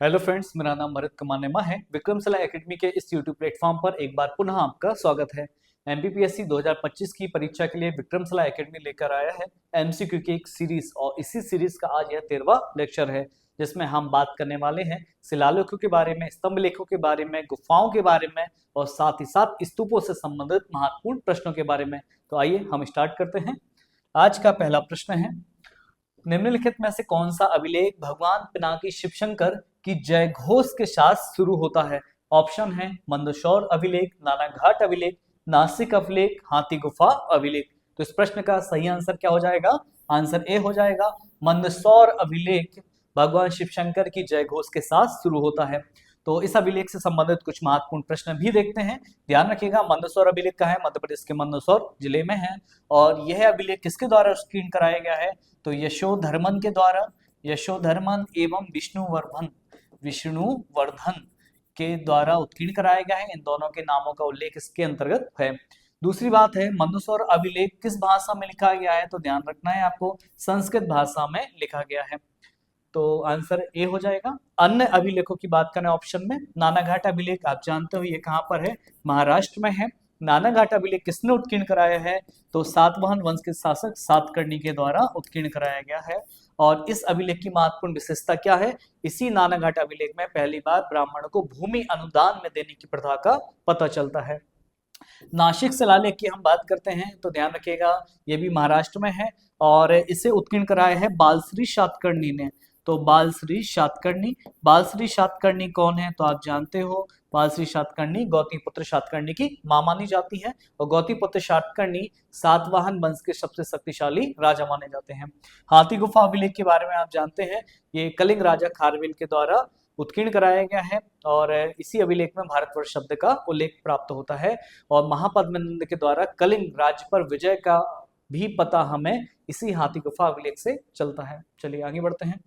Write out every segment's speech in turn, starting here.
Hello friends, मेरा नाम भरत कमानेमा है। विक्रमशिला एकेडमी के इस यूट्यूब प्लेटफॉर्म पर एक बार पुनः आपका स्वागत है। एमपीपीएससी 2025 की परीक्षा के लिए विक्रमशिला एकेडमी लेकर आया है एमसीक्यू की एक सीरीज, और इसी सीरीज का आज यह 13वां लेक्चर है, जिसमें हम बात करने वाले हैं शिलालेखों के बारे में, स्तंभ लेखों के बारे में, गुफाओं के बारे में और साथ ही साथ स्तूपों से संबंधित महत्वपूर्ण प्रश्नों के बारे में। तो आइए हम स्टार्ट करते हैं। आज का पहला प्रश्न है, निम्नलिखित में से कौन सा अभिलेख भगवान पिनाकी शिवशंकर की जय घोष के साथ शुरू होता है? ऑप्शन है मंदसौर अभिलेख, नानाघाट अभिलेख, नासिक अभिलेख, हाथी गुफा अभिलेख। तो इस प्रश्न का सही आंसर क्या हो जाएगा? आंसर ए हो जाएगा, मंदसौर अभिलेख भगवान शिवशंकर की जय घोष के साथ शुरू होता है। तो इस अभिलेख से संबंधित कुछ महत्वपूर्ण प्रश्न भी देखते हैं। ध्यान रखिएगा, मंदसौर अभिलेख का है, मध्य प्रदेश के मंदसौर जिले में है। और यह अभिलेख किसके द्वारा उत्कीर्ण कराया गया है? तो यशोधर्मन के द्वारा, यशोधर्मन एवं विष्णुवर्धन के द्वारा उत्कीर्ण कराया गया है। इन दोनों के नामों का उल्लेख इसके अंतर्गत है। दूसरी बात है, मंदसौर अभिलेख किस भाषा में लिखा गया है? तो ध्यान रखना है आपको, संस्कृत भाषा में लिखा गया है। तो आंसर ए हो जाएगा। अन्य अभिलेखों की बात करें ऑप्शन में, नानाघाट अभिलेख आप जानते हो ये कहाँ पर है? महाराष्ट्र में है। नानाघाट अभिलेख किसने उत्कीर्ण कराया है? तो सातवाहन वंश के शासक सातकर्णी के द्वारा उत्कीर्ण कराया गया है। और इस अभिलेख की महत्वपूर्ण विशेषता क्या है? इसी नानाघाट अभिलेख में पहली बार ब्राह्मणों को भूमि अनुदान में देने की प्रथा का पता चलता है। नासिक शिलालेख की हम बात करते हैं तो ध्यान रखिएगा, ये भी महाराष्ट्र में है और इसे उत्कीर्ण कराया है बालश्री सातकर्णी ने। तो बालश्री सातकर्णी कौन है? तो आप जानते हो, बालश्री सातकर्णी गौतमीपुत्र सातकर्णी की मां मानी जाती है। और गौतमीपुत्र सातकर्णी सातवाहन वंश के सबसे शक्तिशाली राजा माने जाते हैं। हाथी गुफा अभिलेख के बारे में आप जानते हैं, ये कलिंग राजा खारवेल के द्वारा उत्कीर्ण कराया गया है और इसी अभिलेख में भारतवर्ष शब्द का उल्लेख प्राप्त होता है। और महापद्मनंद के द्वारा कलिंग राज्य पर विजय का भी पता हमें इसी हाथी गुफा अभिलेख से चलता है। चलिए आगे बढ़ते हैं।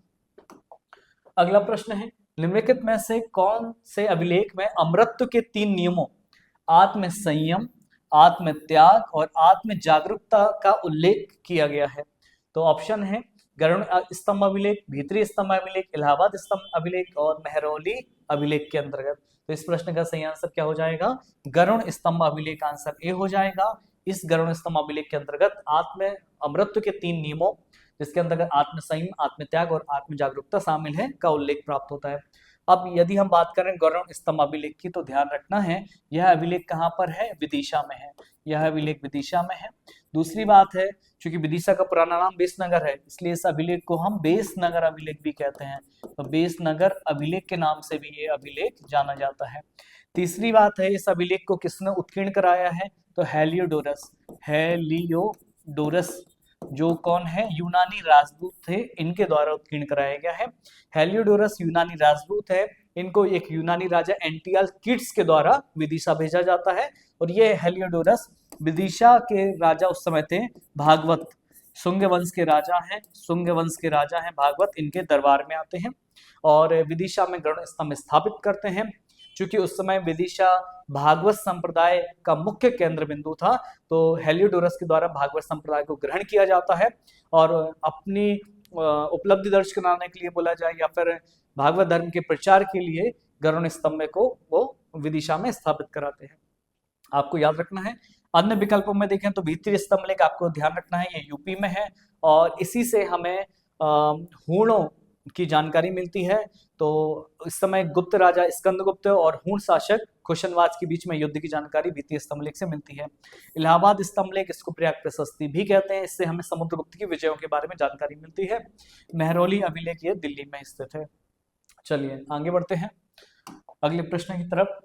अगला प्रश्न है, निम्नलिखित में से कौन से अभिलेख में अमरत्व के 3 नियमों आत्म संयम, आत्म त्याग और आत्म जागरूकता का उल्लेख किया गया है? तो ऑप्शन है गरुड़ स्तंभ अभिलेख, भीतरी स्तंभ अभिलेख, इलाहाबाद स्तंभ अभिलेख और मेहरौली अभिलेख के अंतर्गत। तो इस प्रश्न का सही आंसर क्या हो जाएगा? गरुड़ स्तंभ अभिलेख आंसर ए हो जाएगा। इस गरुड़ स्तंभ अभिलेख के अंतर्गत आत्म अमरत्व के 3 नियमों, जिसके अंतर्गत आत्म संयम, आत्म त्याग और आत्म जागरूकता शामिल है, का उल्लेख प्राप्त होता है। अब यदि हम बात करें गरुड़ स्तंभ अभिलेख की, तो ध्यान रखना है यह अभिलेख कहाँ पर है? विदिशा में है। यह अभिलेख विदिशा में है। दूसरी बात है, चूंकि विदिशा का पुराना नाम बेसनगर है, इसलिए इस अभिलेख को हम बेसनगर अभिलेख भी कहते हैं। तो बेसनगर अभिलेख के नाम से भी ये अभिलेख जाना जाता है। तीसरी बात है, इस अभिलेख को किसने उत्कीर्ण कराया है? तो हेलियोडोरस। हेलियोडोरस जो कौन है? यूनानी राजदूत थे, इनके द्वारा उत्कीर्ण कराया गया है। हेलियोडोरस यूनानी राजदूत है, इनको एक यूनानी राजा एंटियल किट्स के द्वारा विदिशा भेजा जाता है। और ये हेलियोडोरस विदिशा के राजा उस समय थे भागवत, शुंग वंश के राजा हैं, भागवत इनके दरबार में आते हैं और विदिशा में गरुड़ स्तंभ स्थापित करते हैं। चूंकि उस समय विदिशा भागवत संप्रदाय का मुख्य केंद्र बिंदु था, तो हेलियोडोरस के द्वारा भागवत संप्रदाय को ग्रहण किया जाता है और अपनी उपलब्धि दर्ज कराने के लिए बोला जाए या फिर भागवत धर्म के प्रचार के लिए गरुड़ स्तंभ को वो विदिशा में स्थापित कराते हैं। आपको याद रखना है। अन्य विकल्पों में देखें तो भीतरी स्तंभ लेख आपको ध्यान रखना है, ये यूपी में है और इसी से हमें हूणों की जानकारी मिलती है। तो इस समय गुप्त राजा स्कंदगुप्त और हूण शासक कुशनवाज के बीच में युद्ध की जानकारी भीतरी स्तंभ लेख से मिलती है। इलाहाबाद स्तंभ लेख, इसको प्रयाग प्रशस्ति भी कहते हैं, इससे हमें समुद्रगुप्त की विजयों के बारे में जानकारी मिलती है। मेहरौली अभिलेख ये दिल्ली में स्थित है। चलिए आगे बढ़ते हैं अगले प्रश्न की तरफ।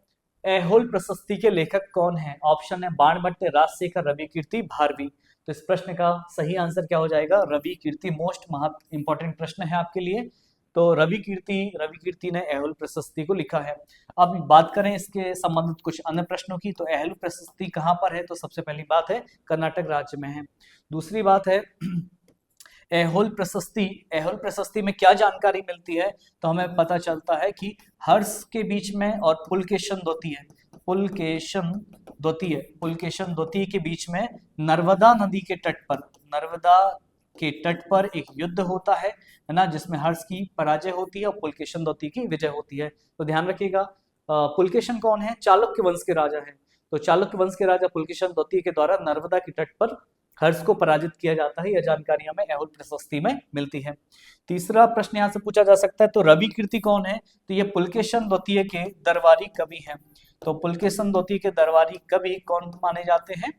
ऐहोल प्रशस्ति के लेखक कौन है? ऑप्शन है बाणभट्ट, राजशेखर, रवि कीर्ति, भारवी। तो इस प्रश्न का सही आंसर क्या हो जाएगा? रवि कीर्ति। मोस्ट महत्व इंपॉर्टेंट प्रश्न है आपके लिए। तो रवि कीर्ति ने ऐहोल प्रशस्ति को लिखा है। अब बात करें इसके संबंधित कुछ अन्य प्रश्नों की, तो ऐहोल प्रशस्ति कहाँ पर है? तो सबसे पहली बात है कर्नाटक राज्य में है। दूसरी बात है ऐहोल प्रशस्ति में क्या जानकारी मिलती है? तो हमें पता चलता है कि हर्ष के बीच में और पुलकेशन द्वितीय के बीच में नर्मदा नदी के तट पर, के तट पर एक युद्ध होता है ना, जिसमें हर्ष की पराजय होती है और पुलकेशन द्वितीय की विजय होती है। तो ध्यान रखिएगा, पुलकेशन कौन है? चालुक्य वंश के राजा हैं। तो चालुक्य वंश के राजा पुलकेशन द्वितीय के द्वारा नर्मदा के तट पर हर्ष को पराजित किया जाता है। यह जानकारी हमें ऐहोल प्रशस्ति में मिलती है। तीसरा प्रश्न यहाँ से पूछा जा सकता है, तो रवि कीर्ति कौन है? तो ये पुलकेशन द्वितीय के दरबारी कवि हैं। तो पुलकेशन द्वितीय के दरबारी कवि कौन माने जाते हैं?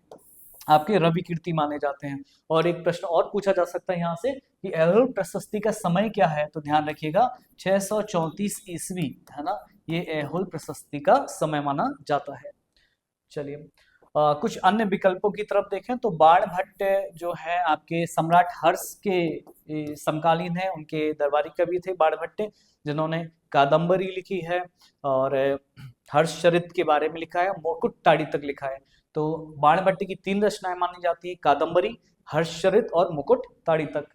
आपके रवि कीर्ति माने जाते हैं। और एक प्रश्न और पूछा जा सकता है यहाँ से कि ऐहोल प्रशस्ति का समय क्या है? तो ध्यान रखिएगा 634 ईस्वी है ना, ये ऐहोल प्रशस्ति का समय माना जाता है। चलिए कुछ अन्य विकल्पों की तरफ देखें तो बाणभट्ट जो है आपके सम्राट हर्ष के समकालीन है, उनके दरबारी कवि थे बाणभट्ट, जिन्होंने कादम्बरी लिखी है और हर्षचरित के बारे में लिखा है, मुकुटटाड़ी तक लिखा है। तो बाणभट्ट की 3 रचनाएं मानी जाती है, कादम्बरी, हर्षचरित और मुकुटटाड़ी तक।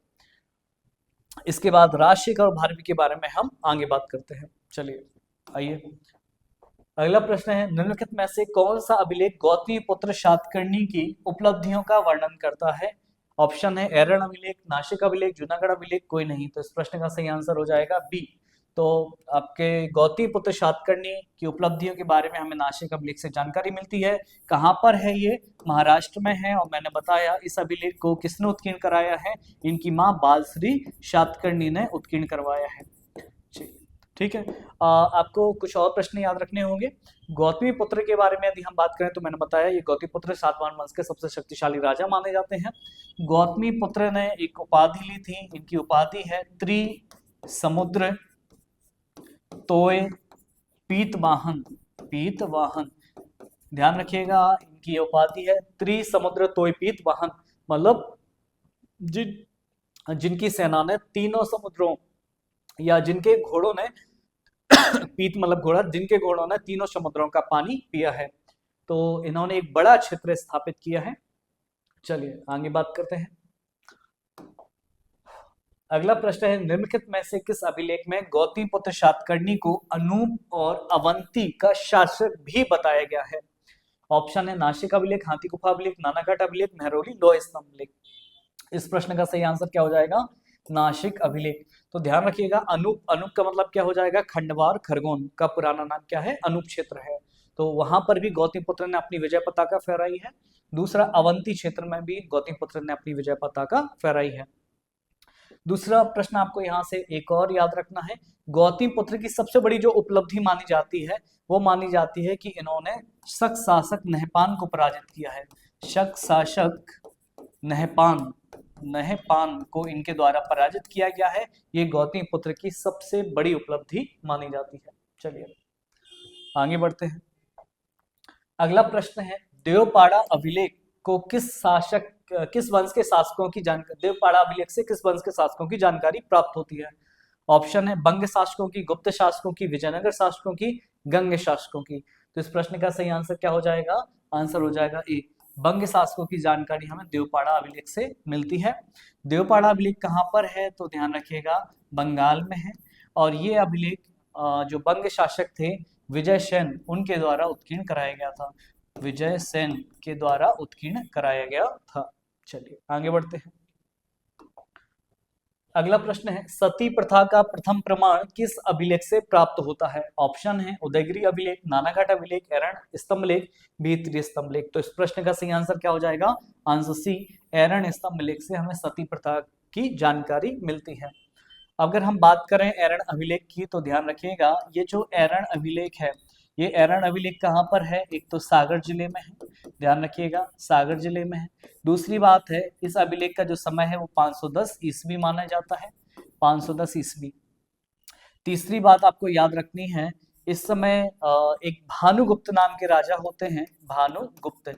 इसके बाद राजशेखर और भारवी के बारे में हम आगे बात करते हैं। चलिए आइए, अगला प्रश्न है, निम्नलिखित में से कौन सा अभिलेख गौतमीपुत्र सातकर्णी की उपलब्धियों का वर्णन करता है? ऑप्शन है एरण अभिलेख, नासिक अभिलेख, जूनागढ़ अभिलेख, कोई नहीं। तो इस प्रश्न का सही आंसर हो जाएगा बी। तो आपके गौतमीपुत्र सातकर्णी की उपलब्धियों के बारे में हमें नासिक अभिलेख से जानकारी मिलती है। कहाँ पर है ये? महाराष्ट्र में है। और मैंने बताया इस अभिलेख को किसने उत्कीर्ण कराया है? इनकी माँ बालश्री सातकर्णी ने उत्कीर्ण करवाया है। ठीक है, आपको कुछ और प्रश्न याद रखने होंगे। गौतमीपुत्र के बारे में यदि हम बात करें तो मैंने बताया ये गौतमीपुत्र सातवाहन वंश के सबसे शक्तिशाली राजा माने जाते हैं। गौतमीपुत्र ने एक उपाधि ली थी, इनकी उपाधि है त्रिसमुद्र तोय पीतवाहन। पीतवाहन, ध्यान रखिएगा, इनकी उपाधि है त्रिसमुद्र तोय पीतवाहन, मतलब जिनकी सेना ने तीनों समुद्रों या जिनके घोड़ों ने पीत मतलब घोड़ा, जिनके घोड़ों ने तीनों समुद्रों का पानी पिया है। तो इन्होंने एक बड़ा क्षेत्र स्थापित किया है। चलिए आगे बात करते हैं। अगला प्रश्न है, निम्नलिखित में से किस अभिलेख में गौतमीपुत्र सातकर्णी को अनूप और अवंती का शासक भी बताया गया है? ऑप्शन है नासिक अभिलेख, हाथी गुफा अभिलेख, नानाघाट अभिलेख, महरौली लोह स्तंभ अभिलेख। इस प्रश्न का सही आंसर क्या हो जाएगा? नासिक अभिलेख। तो ध्यान रखिएगा, अनूप, अनूप का मतलब क्या हो जाएगा? खंडवार खरगोन का पुराना नाम क्या है? अनूप क्षेत्र है। तो वहां पर भी गौतमीपुत्र ने अपनी विजय पताका फहराई है। दूसरा, अवंती क्षेत्र में भी गौतमीपुत्र ने अपनी विजय पताका फहराई है। दूसरा प्रश्न आपको यहाँ से एक और याद रखना है, गौतमीपुत्र की सबसे बड़ी जो उपलब्धि मानी जाती है वो मानी जाती है कि इन्होंने शक शासक नहपान को पराजित किया है। शक शासक नहपान को इनके द्वारा पराजित किया गया है। ये गौतमीपुत्र की सबसे बड़ी उपलब्धि मानी जाती है। चलिए आगे बढ़ते हैं। अगला प्रश्न है, देवपाड़ा अभिलेख को किस वंश के शासकों की जानकारी, देवपाड़ा अभिलेख से किस वंश के शासकों की जानकारी प्राप्त होती है? ऑप्शन है बंग शासकों की, गुप्त शासकों की, विजयनगर शासकों की, गंग शासकों की। तो इस प्रश्न का सही आंसर क्या हो जाएगा? आंसर हो जाएगा ए, बंग शासकों की जानकारी हमें देवपाड़ा अभिलेख से मिलती है। देवपाड़ा अभिलेख कहाँ पर है? तो ध्यान रखिएगा, बंगाल में है। और ये अभिलेख जो बंग शासक थे विजय सेन, उनके द्वारा उत्कीर्ण कराया गया था। विजय सेन के द्वारा उत्कीर्ण कराया गया था। चलिए आगे बढ़ते हैं। अगला प्रश्न है, सती प्रथा का प्रथम प्रमाण किस अभिलेख से प्राप्त होता है? ऑप्शन है उदयगिरी अभिलेख, नानाघाट अभिलेख, एरण स्तंभलेख, भीतरी स्तंभलेख। तो इस प्रश्न का सही आंसर क्या हो जाएगा? आंसर सी, एरण स्तंभलेख से हमें सती प्रथा की जानकारी मिलती है। अगर हम बात करें एरण अभिलेख की तो ध्यान रखिएगा, ये जो एरण अभिलेख है, ये एरण अभिलेख कहाँ पर है? एक तो सागर जिले में है, ध्यान रखिएगा सागर जिले में है। दूसरी बात है, इस अभिलेख का जो समय है वो 510 ईस्वी माना जाता है, 510 ईस्वी। तीसरी बात आपको याद रखनी है, इस समय एक भानुगुप्त नाम के राजा होते हैं, भानुगुप्त।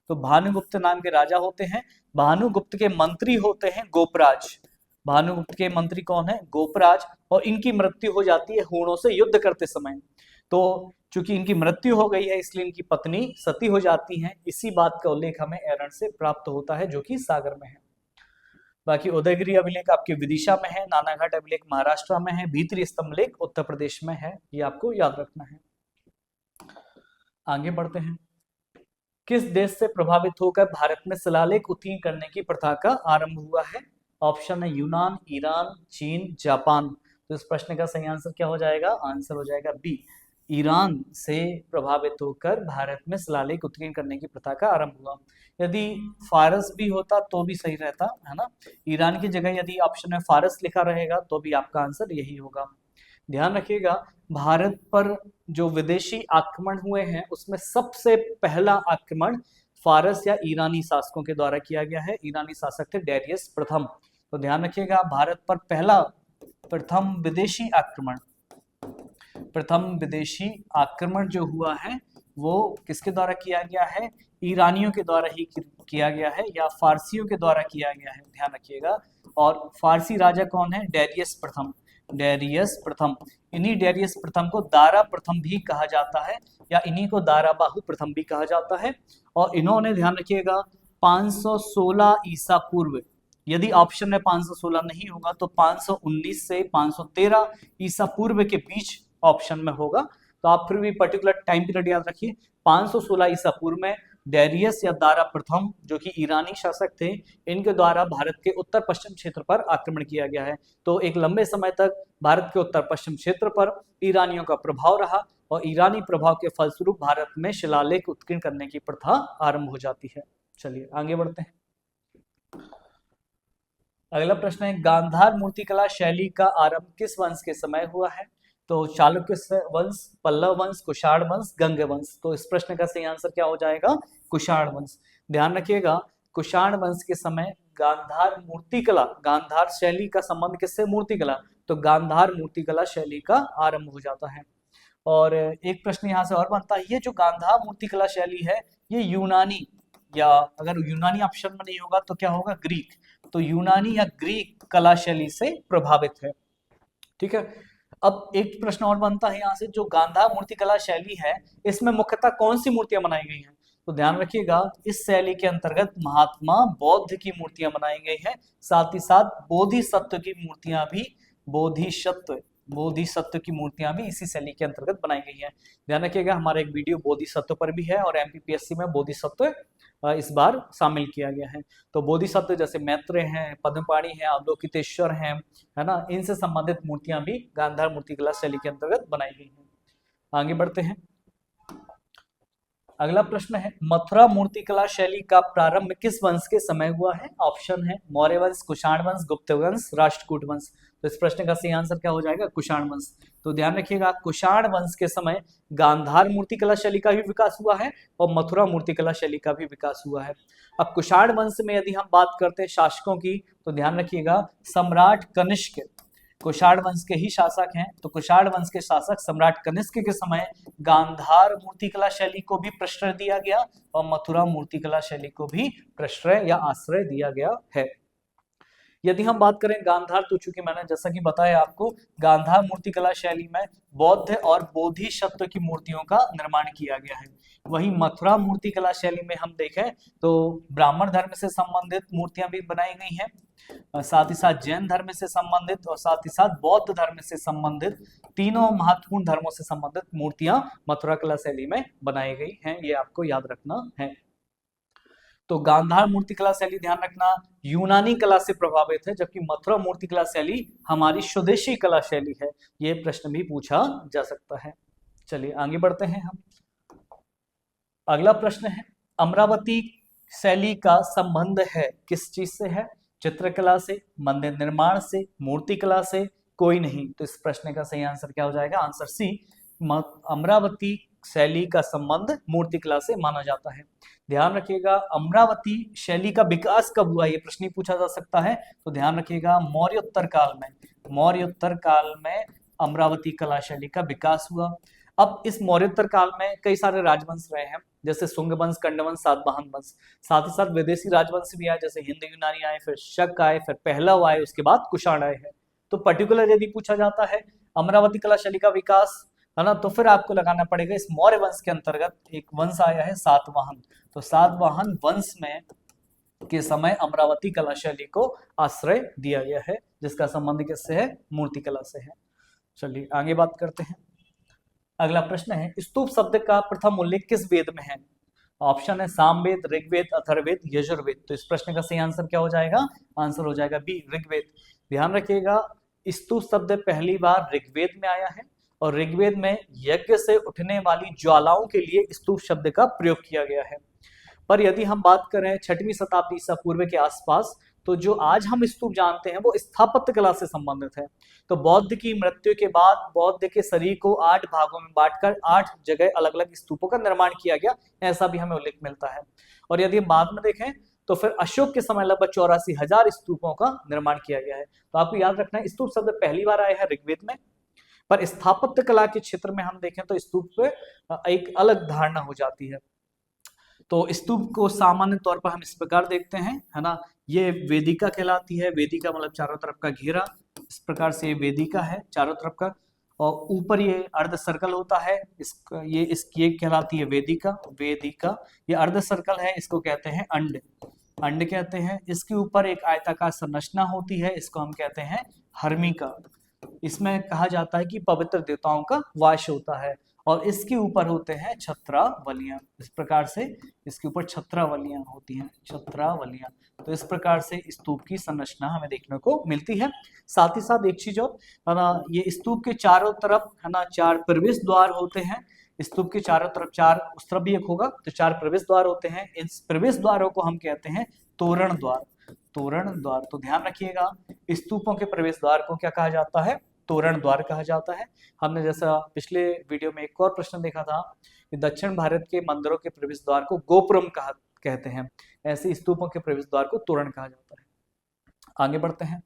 तो भानुगुप्त नाम के राजा होते हैं, भानुगुप्त के मंत्री होते हैं गोपराज। भानुगुप्त के मंत्री कौन है? गोपराज। और इनकी मृत्यु हो जाती है हूणों से युद्ध करते समय। तो चूंकि इनकी मृत्यु हो गई है इसलिए इनकी पत्नी सती हो जाती हैं। इसी बात का उल्लेख हमें एरण से प्राप्त होता है जो कि सागर में है। बाकी उदयगिरी अभिलेख आपके विदिशा में है, नानाघाट अभिलेख महाराष्ट्र में है, भीतरी स्तंभलेख उत्तर प्रदेश में है। ये आपको याद रखना है। आगे बढ़ते हैं। किस देश से प्रभावित होकर भारत में शिलालेख उत्कीर्ण करने की प्रथा का आरंभ हुआ है? ऑप्शन है यूनान, ईरान, चीन, जापान। तो इस प्रश्न का सही आंसर क्या हो जाएगा? आंसर हो जाएगा बी, ईरान से प्रभावित होकर भारत में शिलालेख उत्कीर्ण करने की प्रथा का आरंभ हुआ। यदि फारस भी होता तो भी सही रहता, है ना। ईरान की जगह यदि ऑप्शन में फारस लिखा रहेगा तो भी आपका आंसर यही होगा। ध्यान रखिएगा, भारत पर जो विदेशी आक्रमण हुए हैं उसमें सबसे पहला आक्रमण फारस या ईरानी शासकों के द्वारा किया गया है। ईरानी शासक थे डेरियस प्रथम। तो ध्यान रखिएगा, भारत पर प्रथम विदेशी आक्रमण जो हुआ है वो किसके द्वारा किया गया है? ईरानियों के द्वारा ही किया गया है या फारसियों के द्वारा किया गया है, ध्यान रखिएगा। और फारसी राजा कौन है? डेरियस प्रथम। इन्हीं डेरियस प्रथम को दारा प्रथम भी कहा जाता है या इन्हीं को दाराबाहु प्रथम भी कहा जाता है। और इन्होंने, ध्यान रखिएगा, 516 ईसा पूर्व, यदि ऑप्शन में 516 नहीं होगा तो 519 से 513 ईसा पूर्व के बीच ऑप्शन में होगा। तो आप फिर भी पर्टिकुलर टाइम पीरियड याद रखिए। 516 ईसा पूर्व में डेरियस या दारा प्रथम, जो कि ईरानी शासक थे, इनके द्वारा भारत के उत्तर पश्चिम क्षेत्र पर आक्रमण किया गया है। तो एक लंबे समय तक भारत के उत्तर पश्चिम क्षेत्र पर ईरानियों का प्रभाव रहा और ईरानी प्रभाव के फलस्वरूप भारत में शिलालेख उत्कीर्ण करने की प्रथा आरंभ हो जाती है। चलिए आगे बढ़ते हैं। अगला प्रश्न है, गांधार मूर्तिकला शैली का आरंभ किस वंश के समय हुआ है? तो चालुक्य वंश, पल्लव वंश, कुषाण वंश, गंग वंश। तो इस प्रश्न का सही आंसर क्या हो जाएगा? कुषाण वंश। ध्यान रखिएगा, कुषाण वंश के समय गांधार मूर्तिकला, गांधार शैली का संबंध किससे? मूर्तिकला। तो गांधार मूर्तिकला शैली का आरंभ हो जाता है। और एक प्रश्न यहाँ से और बनता है, ये जो गांधार मूर्तिकला शैली है ये यूनानी, या अगर यूनानी ऑप्शन में नहीं होगा तो क्या होगा? ग्रीक। तो यूनानी या ग्रीक कला शैली से प्रभावित है। ठीक है, अब एक प्रश्न और बनता है यहाँ से, जो गांधार मूर्तिकला शैली है इसमें मुख्यतः कौन सी मूर्तियां बनाई गई हैं? तो ध्यान रखिएगा, इस शैली के अंतर्गत महात्मा बौद्ध की मूर्तियां बनाई गई हैं, साथ ही साथ बोधिसत्व की मूर्तियां भी, बोधिसत्व की मूर्तियां भी इसी शैली के अंतर्गत बनाई गई हैं। ध्यान रखिएगा, हमारा एक वीडियो बोधिसत्व पर भी है और एमपीपीएससी में बोधिसत्व इस बार शामिल किया गया है। तो बोधिसत्व जैसे मैत्रेय हैं, पद्मपाणि हैं, अवलोकितेश्वर हैं, है ना, इनसे संबंधित मूर्तियां भी गांधार मूर्तिकला शैली के अंतर्गत बनाई गई हैं। आगे बढ़ते हैं। अगला प्रश्न है, मथुरा मूर्तिकला शैली का प्रारंभ किस वंश के समय हुआ है? ऑप्शन है मौर्य वंश, कुषाण वंश, गुप्त वंश, राष्ट्रकूट वंश। तो इस प्रश्न का सही आंसर क्या हो जाएगा? कुषाण वंश। तो ध्यान रखिएगा, कुषाण वंश के समय गांधार मूर्तिकला शैली का भी विकास हुआ है और मथुरा मूर्तिकला शैली का भी विकास हुआ है। अब कुषाण वंश में यदि हम बात करते हैं शासकों की, तो ध्यान रखिएगा, सम्राट कनिष्क कुषाण वंश के ही शासक हैं। तो कुषाण वंश के शासक सम्राट कनिष्क के समय गांधार मूर्तिकला शैली को भी प्रश्रय दिया गया और मथुरा मूर्तिकला शैली को भी प्रश्रय या आश्रय दिया गया है। यदि हम बात करें गांधार, तो चूंकि मैंने जैसा कि बताया आपको, गांधार मूर्तिकला शैली में बौद्ध और बोधिसत्व की मूर्तियों का निर्माण किया गया है। वहीं मथुरा मूर्तिकला शैली में हम देखें तो ब्राह्मण धर्म से संबंधित मूर्तियां भी बनाई गई हैं, साथ ही साथ जैन धर्म से संबंधित और साथ ही साथ बौद्ध धर्म से संबंधित, तीनों महत्वपूर्ण धर्मों से संबंधित मूर्तियां मथुरा कला शैली में बनाई गई हैं। ये आपको याद रखना है। तो गांधार मूर्तिकला शैली, ध्यान रखना, यूनानी कला से प्रभावित है, जबकि मथुरा मूर्तिकला शैली हमारी स्वदेशी कला शैली है। ये प्रश्न भी पूछा जा सकता है। चलिए आगे बढ़ते हैं हम। अगला प्रश्न है, अमरावती शैली का संबंध है किस चीज से है? चित्रकला से, मंदिर निर्माण से, मूर्तिकला से, कोई नहीं। तो इस प्रश्न का सही आंसर क्या हो जाएगा? आंसर सी, अमरावती शैली का संबंध मूर्तिकला से माना जाता है। ध्यान रखिएगा, अमरावती शैली का विकास कब हुआ, ये प्रश्न पूछा जा सकता है। तो ध्यान रखिएगा, मौर्योत्तर काल में अमरावती कला शैली का विकास हुआ। अब इस मौर्योत्तर काल में कई सारे राजवंश रहे हैं, जैसे शुंग वंश, कंड वंश, सातवाहन वंश। साथ ही साथ विदेशी राजवंश भी आए, जैसे हिंद यूनानी आए, फिर शक आए, फिर पहलव आए, उसके बाद कुषाण आए हैं। तो पर्टिकुलर यदि पूछा जाता है अमरावती कला शैली का विकास, है ना, तो फिर आपको लगाना पड़ेगा इस मौर्य वंश के अंतर्गत एक वंश आया है सातवाहन। तो सातवाहन वंश में के समय अमरावती कला शैली को आश्रय दिया गया है, जिसका संबंध किससे है? मूर्तिकला से है। चलिए आगे बात करते हैं। अगला प्रश्न है, स्तूप शब्द का प्रथम उल्लेख किस वेद में है? ऑप्शन है सामवेद, ऋग्वेद, अथर्ववेद, यजुर्वेद। तो इस प्रश्न का सही आंसर क्या हो जाएगा? आंसर हो जाएगा बी, ऋग्वेद। ध्यान रखिएगा, स्तूप शब्द पहली बार ऋग्वेद में आया है और ऋग्वेद में यज्ञ से उठने वाली ज्वालाओं के लिए स्तूप शब्द का प्रयोग किया गया है। पर यदि हम बात करें 6वीं शताब्दी ईसा पूर्व के आसपास, तो जो आज हम स्तूप जानते हैं वो स्थापत्य कला से संबंधित है। तो बौद्ध की मृत्यु के बाद बौद्ध के शरीर को 8 भागों में बांटकर 8 जगह अलग अलग स्तूपों का निर्माण किया गया, ऐसा भी हमें उल्लेख मिलता है। और यदि हम बाद में देखें तो फिर अशोक के समय लगभग 84,000 स्तूपों का निर्माण किया गया है। तो आपको याद रखना है, स्तूप शब्द पहली बार आया है ऋग्वेद में, पर स्थापत्य कला के क्षेत्र में हम देखें तो स्तूप पे एक अलग धारणा हो जाती है। तो स्तूप को सामान्य तौर पर हम इस प्रकार देखते हैं, है ना, ये वेदिका कहलाती है। वेदिका मतलब चारों तरफ का घेरा, इस प्रकार से ये वेदिका है चारों तरफ का, और ऊपर ये अर्ध सर्कल होता है, ये कहलाती है वेदिका। वेदिका ये अर्ध सर्कल है, इसको कहते हैं अंड, अंड कहते हैं। इसके ऊपर एक आयताकार संरचना होती है, इसको हम कहते हैं हर्मिका। इसमें कहा जाता है कि पवित्र देवताओं का वास होता है, और इसके ऊपर होते हैं छत्रावलियां। इस प्रकार से इसके ऊपर छत्रावलियां होती हैं, छत्रावलियां। तो इस प्रकार से स्तूप की संरचना हमें देखने को मिलती है। साथ ही साथ एक चीज और, है ना, ये स्तूप के चारों तरफ, है ना, 4 प्रवेश द्वार होते हैं। स्तूप के चारों तरफ 4, उस तरफ भी एक होगा, तो 4 प्रवेश द्वार होते हैं। इस प्रवेश द्वारों को हम कहते हैं तोरण द्वार, तोरण द्वार। तो ध्यान रखिएगा, स्तूपों के प्रवेश द्वार को क्या कहा जाता है? तोरण द्वार कहा जाता है। हमने जैसा पिछले वीडियो में एक और प्रश्न देखा था कि दक्षिण भारत के मंदिरों के प्रवेश द्वार को गोपुरम कहते हैं, ऐसे स्तूपों के प्रवेश द्वार को तोरण कहा जाता है। आगे बढ़ते हैं।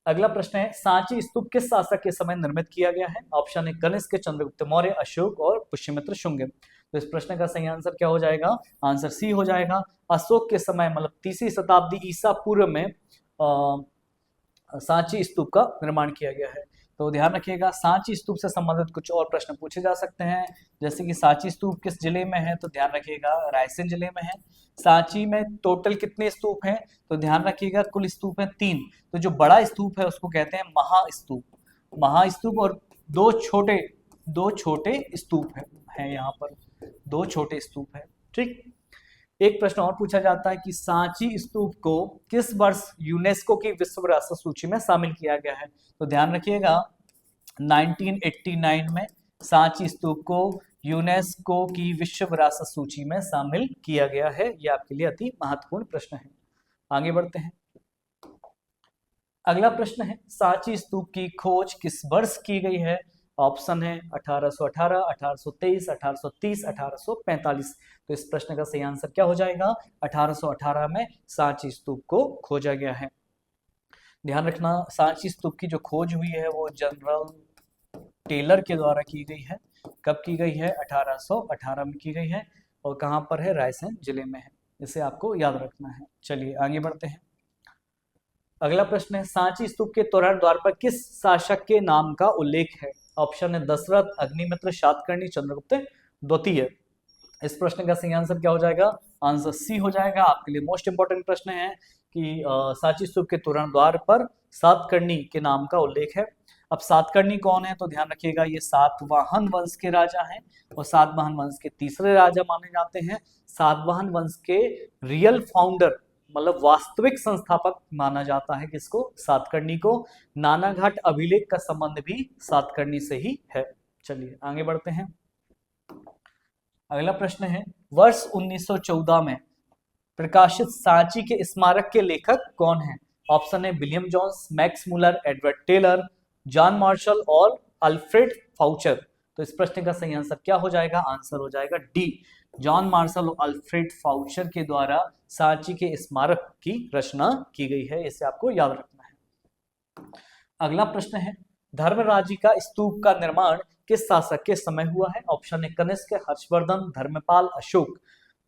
अगला प्रश्न है, सांची स्तूप किस शासक के समय निर्मित किया गया है? ऑप्शन है कनिष्क, चंद्रगुप्त मौर्य, अशोक और पुष्यमित्र शुंग। तो इस प्रश्न का सही आंसर क्या हो जाएगा? आंसर सी हो जाएगा। अशोक के समय मतलब 3वीं शताब्दी ईसा पूर्व में सांची स्तूप का निर्माण किया गया है। तो ध्यान रखिएगा, सांची स्तूप से संबंधित कुछ और प्रश्न पूछे जा सकते हैं, जैसे कि सांची स्तूप किस जिले में है? तो ध्यान रखिएगा, रायसेन जिले में है। सांची में टोटल कितने स्तूप हैं? तो ध्यान रखिएगा, कुल स्तूप हैं 3। तो जो बड़ा स्तूप है उसको कहते हैं महास्तूप, महास्तूप, और दो छोटे स्तूप है यहाँ पर 2 छोटे स्तूप है। ठीक, एक प्रश्न और पूछा जाता है कि सांची स्तूप को किस वर्ष यूनेस्को की विश्व विरासत सूची में शामिल किया गया है? तो ध्यान रखिएगा, 1989 में सांची स्तूप को यूनेस्को की विश्व विरासत सूची में शामिल किया गया है। यह आपके लिए अति महत्वपूर्ण प्रश्न है। आगे बढ़ते हैं। अगला प्रश्न है, सांची स्तूप की खोज किस वर्ष की गई है? ऑप्शन है 1818, 1823, 1830, 1845। तो इस प्रश्न का सही आंसर क्या हो जाएगा? 1818 में सांची स्तूप को खोजा गया है। ध्यान रखना, सांची स्तूप की जो खोज हुई है वो जनरल टेलर के द्वारा की गई है। कब की गई है? 1818 में की गई है, और कहां पर है? रायसेन जिले में है। इसे आपको याद रखना है। चलिए आगे बढ़ते हैं। अगला प्रश्न है, सांची स्तूप के तोरण द्वार पर किस शासक के नाम का उल्लेख है? ऑप्शन है दशरथ, अग्निमित्र, सातकर्णी, चंद्रगुप्त द्वितीय। इस प्रश्न का सही आंसर क्या हो जाएगा? आंसर सी हो जाएगा। आपके लिए मोस्ट इंपोर्टेंट प्रश्न है कि सांची स्तूप के तोरण द्वार पर सातकर्णी के नाम का उल्लेख है। अब सातकर्णी कौन है? तो ध्यान रखिएगा, ये सातवाहन वंश के राजा हैं, और सातवाहन वंश के तीसरे राजा माने जाते हैं। सातवाहन वंश के रियल फाउंडर मतलब वास्तविक संस्थापक माना जाता है किसको? सातकर्णी को। नानाघाट अभिलेख का संबंध भी सातकर्णी से ही है। चलिए आगे बढ़ते हैं। अगला प्रश्न है, वर्ष 1914 में प्रकाशित सांची के स्मारक के लेखक कौन हैं? ऑप्शन है William Jones, Max Muller, Edward Taylor, John Marshall और अल्फ्रेड फाउचर। तो इस प्रश्न का सही आंसर क्या हो जाएगा? आंसर हो जाएगा डी, जॉन मार्शल और अल्फ्रेड फाउचर के द्वारा सांची के स्मारक की रचना की गई है। इसे आपको याद रखना है। अगला प्रश्न है, धर्मराजी का स्तूप का निर्माण किस शासक के समय हुआ है? ऑप्शन है कनिष्क, हर्षवर्धन, धर्मपाल, अशोक।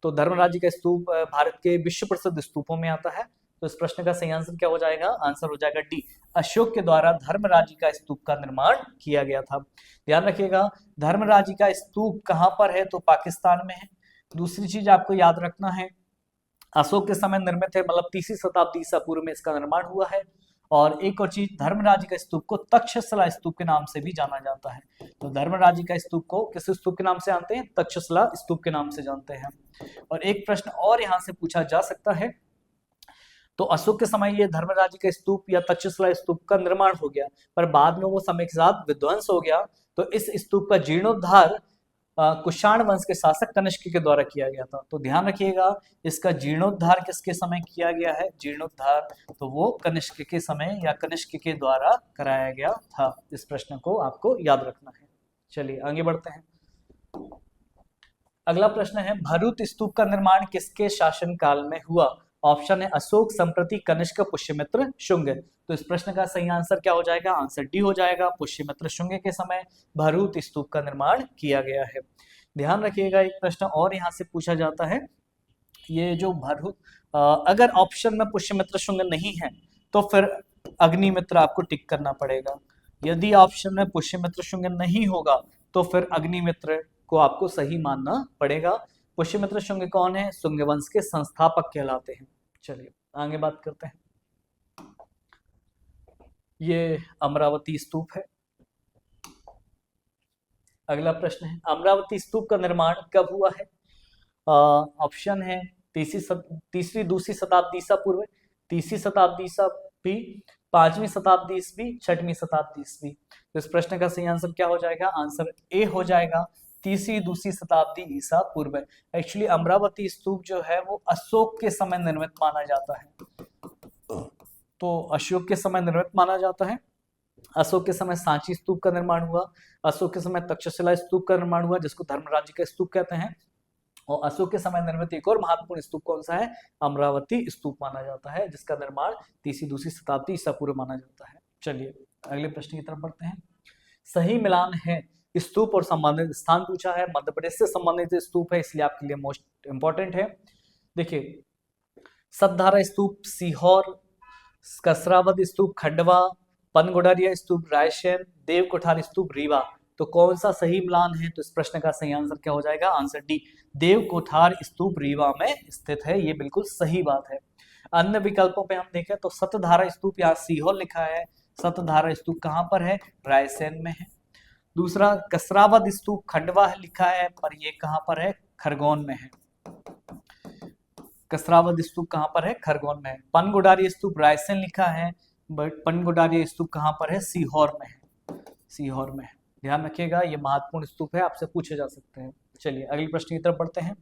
तो धर्मराजी का स्तूप भारत के विश्व प्रसिद्ध स्तूपों में आता है। तो इस प्रश्न का सही आंसर क्या हो जाएगा? आंसर हो जाएगा डी, अशोक के द्वारा धर्मराजी का स्तूप का निर्माण किया गया था। ध्यान रखिएगा, धर्मराजी का स्तूप कहां पर है? तो पाकिस्तान में है। दूसरी चीज आपको याद रखना है, अशोक के समय निर्मित है, मतलब 3वीं शताब्दी ईसा पूर्व में इसका निर्माण हुआ है। और एक और चीज, धर्मराज का स्तूप को तक्षशिला स्तूप के नाम से भी जाना जाता है। तो धर्मराज का स्तूप को किस स्तूप के नाम से जानते हैं? तक्षशिला स्तूप के नाम से जानते हैं। और एक प्रश्न और यहाँ से पूछा जा सकता है, तो अशोक के समय ये धर्मराज का स्तूप या तक्षशिला स्तूप का निर्माण हो गया, पर बाद में वो समय के साथ विध्वंस हो गया। तो इस स्तूप का जीर्णोद्धार कुषाण वंश के शासक कनिष्क के द्वारा किया गया था। तो ध्यान रखिएगा, इसका जीर्णोद्धार किसके समय किया गया है? जीर्णोद्धार तो वो कनिष्क के समय या कनिष्क के द्वारा कराया गया था। इस प्रश्न को आपको याद रखना है। चलिए आगे बढ़ते हैं। अगला प्रश्न है, भरूत स्तूप का निर्माण किसके शासनकाल में हुआ? ऑप्शन है अशोक, संप्रति, कनिष्क, पुष्यमित्र, शुंग। तो इस प्रश्न का सही आंसर क्या हो जाएगा? आंसर डी हो जाएगा। पुष्यमित्र शुंग के समय भरूत स्तूप का निर्माण किया गया है। ध्यान रखिएगा, एक प्रश्न और यहाँ से पूछा जाता है, ये जो भरूत, अगर ऑप्शन में पुष्यमित्र शुंग नहीं है तो फिर अग्निमित्र आपको टिक करना पड़ेगा। यदि ऑप्शन में पुष्यमित्र शुंग नहीं होगा तो फिर अग्निमित्र को आपको सही मानना पड़ेगा। पुष्यमित्र शुंग कौन है? शुंग वंश के संस्थापक कहलाते हैं। चलिए आगे बात करते हैं। ये अमरावती स्तूप है। अगला प्रश्न है, अमरावती स्तूप का निर्माण कब हुआ है? ऑप्शन है तीसरी दूसरी शताब्दी ईसा पूर्व, तीसरी शताब्दी ईसा भी, 5वीं शताब्दी ईस्वी, 6वीं शताब्दी ईस्वी। तो इस प्रश्न का सही आंसर क्या हो जाएगा? आंसर ए हो जाएगा, तीसरी दूसरी शताब्दी ईसा पूर्व। एक्चुअली अमरावती स्तूप जो है वो अशोक के समय निर्मित माना जाता है। तो अशोक के समय निर्मित माना जाता है। अशोक के समय सांची स्तूप का निर्माण हुआ, अशोक के समय तक्षशिला स्तूप का निर्माण हुआ जिसको धर्मराज का स्तूप कहते हैं, और अशोक के समय निर्मित एक और महत्वपूर्ण स्तूप कौन सा है? अमरावती स्तूप माना जाता है, जिसका निर्माण तीसरी दूसरी शताब्दी ईसा पूर्व माना जाता है। चलिए अगले प्रश्न की तरफ बढ़ते हैं। सही मिलान है स्तूप और संबंधित स्थान पूछा है। मध्य प्रदेश से संबंधित स्तूप है, इसलिए आपके लिए मोस्ट इंपॉर्टेंट है। देखिए, सतधारा स्तूप सीहोर, कसरावद स्तूप खंडवा, पनगोडारिया स्तूप रायसेन, देव कोठार स्तूप रीवा। तो कौन सा सही मिलान है? तो इस प्रश्न का सही आंसर क्या हो जाएगा? आंसर डी, देव कोठार स्तूप रीवा में स्थित है। ये बिल्कुल सही बात है। अन्य विकल्पों पे हम देखें तो सतधारा स्तूप यहाँ सीहोर लिखा है, सतधारा स्तूप कहाँ पर है? रायसेन में है। दूसरा कसरावद स्तूप खंडवा लिखा है, पर ये कहाँ पर है? खरगोन में है। कसरावद स्तूप कहाँ पर है? खरगोन में है। पनगोडारी स्तूप रायसेन लिखा है, बट पनगोडारी स्तूप कहाँ पर है? सीहोर में है। सीहोर में है, ध्यान रखिएगा, ये महत्वपूर्ण स्तूप है, आपसे पूछे जा सकते हैं। चलिए अगले प्रश्न की तरफ बढ़ते हैं।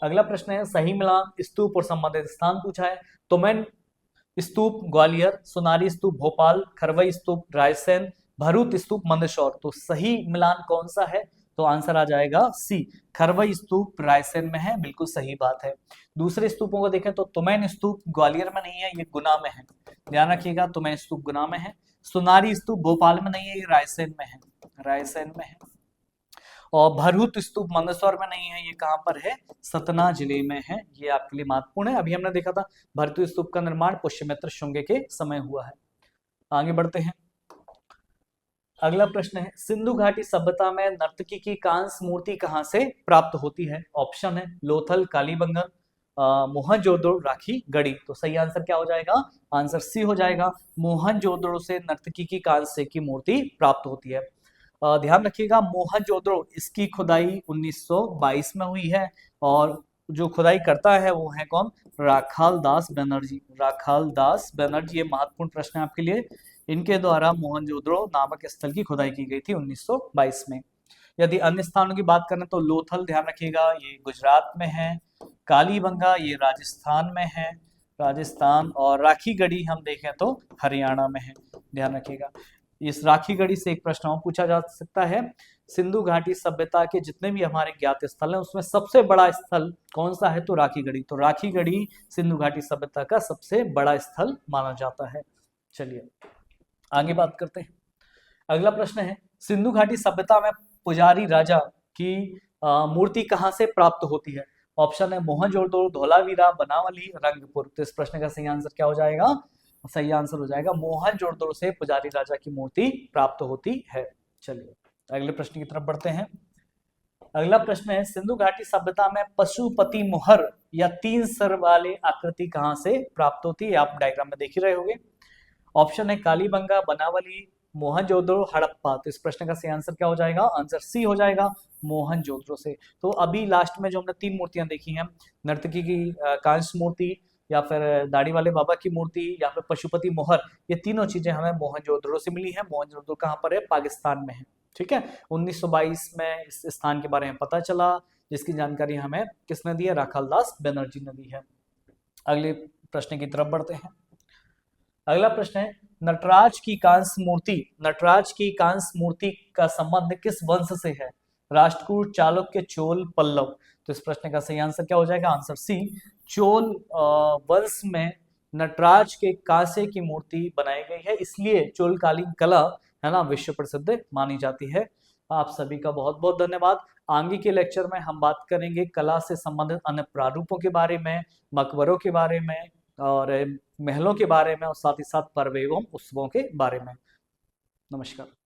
अगला प्रश्न है, सही मिलान स्तूप और संबंधित स्थान पूछा है। तोमैन स्तूप ग्वालियर, सोनारी स्तूप भोपाल, खरवई स्तूप रायसेन, भरूत स्तूप मंदसौर। तो सही मिलान कौन सा है? तो आंसर आ जाएगा सी, खरवई स्तूप रायसेन में है। बिल्कुल सही बात है। दूसरे स्तूपों को देखें तो तुमैन स्तूप ग्वालियर में नहीं है, ये गुना में है, ध्यान रखिएगा, तुमैन स्तूप गुना में है। सोनारी स्तूप भोपाल में नहीं है, ये रायसेन में है, रायसेन में है। और भरूत स्तूप मंदसौर में नहीं है, ये कहां पर है? सतना जिले में है। ये आपके लिए महत्वपूर्ण है। अभी हमने देखा था भरूत स्तूप का निर्माण पुष्यमित्र शुंग के समय हुआ है। आगे बढ़ते हैं। अगला प्रश्न है, सिंधु घाटी सभ्यता में नर्तकी की कांस्य मूर्ति कहां से प्राप्त होती है? ऑप्शन है लोथल, कालीबंगन, मोहनजोदड़ो, राखी गढ़ी। तो सही आंसर क्या हो जाएगा? आंसर सी हो जाएगा, मोहनजोदड़ो से नर्तकी की कांस्य की मूर्ति प्राप्त होती है। ध्यान रखिएगा, मोहनजोदड़ो इसकी खुदाई 1922 में हुई है, और जो खुदाई करता है वो है कौन? राखाल दास बनर्जी। राखाल दास बनर्जी, ये महत्वपूर्ण प्रश्न है आपके लिए। इनके द्वारा मोहनजोदड़ो नामक स्थल की खुदाई की गई थी 1922 में। यदि अन्य स्थानों की बात करें तो लोथल, ध्यान रखिएगा, ये गुजरात में है। कालीबंगा ये राजस्थान में है, राजस्थान। और राखी गढ़ी हम देखें तो हरियाणा में है, ध्यान रखिएगा। इस राखी गढ़ी से एक प्रश्न और पूछा जा सकता है, सिंधु घाटी सभ्यता के जितने भी हमारे ज्ञात स्थल हैं उसमें सबसे बड़ा स्थल कौन सा है? तो राखी गढ़ी। तो राखी गढ़ी सिंधु घाटी सभ्यता का सबसे बड़ा स्थल माना जाता है। चलिए आगे बात करते हैं। अगला प्रश्न है, सिंधु घाटी सभ्यता में पुजारी राजा की मूर्ति कहां से प्राप्त होती है? ऑप्शन है मोहनजोदड़ो, धौलावीरा, बनावली, रंगपुर। तो इस प्रश्न का सही आंसर क्या हो जाएगा? सही आंसर हो जाएगा मोहनजोदड़ो से पुजारी राजा की मूर्ति प्राप्त होती है। चलिए अगले प्रश्न की तरफ बढ़ते हैं। अगला प्रश्न है, सिंधु घाटी सभ्यता में पशुपति मोहर या 3 सर वाले आकृति कहां से प्राप्त होती है? आप डायग्राम में देख ही रहे होंगे। ऑप्शन है कालीबंगा, बनावली, मोहनजोदड़ो, हड़प्पा। तो इस प्रश्न का सही आंसर क्या हो जाएगा? आंसर सी हो जाएगा, मोहनजोदड़ो से। तो अभी लास्ट में जो हमने 3 मूर्तियां देखी हैं, नर्तकी की कांस्य मूर्ति, या फिर दाढ़ी वाले बाबा की मूर्ति, या फिर पशुपति मोहर, ये तीनों चीजें हमें मोहनजोदड़ो से मिली हैं। मोहनजोदड़ो कहाँ पर है? पाकिस्तान में है। ठीक है, 1922 में इस स्थान के बारे में पता चला, जिसकी जानकारी हमें किसने दी है? राखालदास बनर्जी ने दी है। अगले प्रश्न की तरफ बढ़ते हैं। अगला प्रश्न है, नटराज की कांस्य मूर्ति का संबंध किस वंश से है? राष्ट्रकूट, चालुक्य, चोल, पल्लव। तो इस प्रश्न का सही आंसर क्या हो जाएगा? आंसर सी, चोल वंश में नटराज के कांसे की मूर्ति बनाई गई है, इसलिए चोलकालीन कला है ना विश्व प्रसिद्ध मानी जाती है। आप सभी का बहुत बहुत धन्यवाद। आगे के लेक्चर में हम बात करेंगे कला से संबंधित अन्य प्रारूपों के बारे में, मकबरों के बारे में, और महलों के बारे में, और साथ ही साथ पर्व एवं उत्सवों के बारे में। नमस्कार।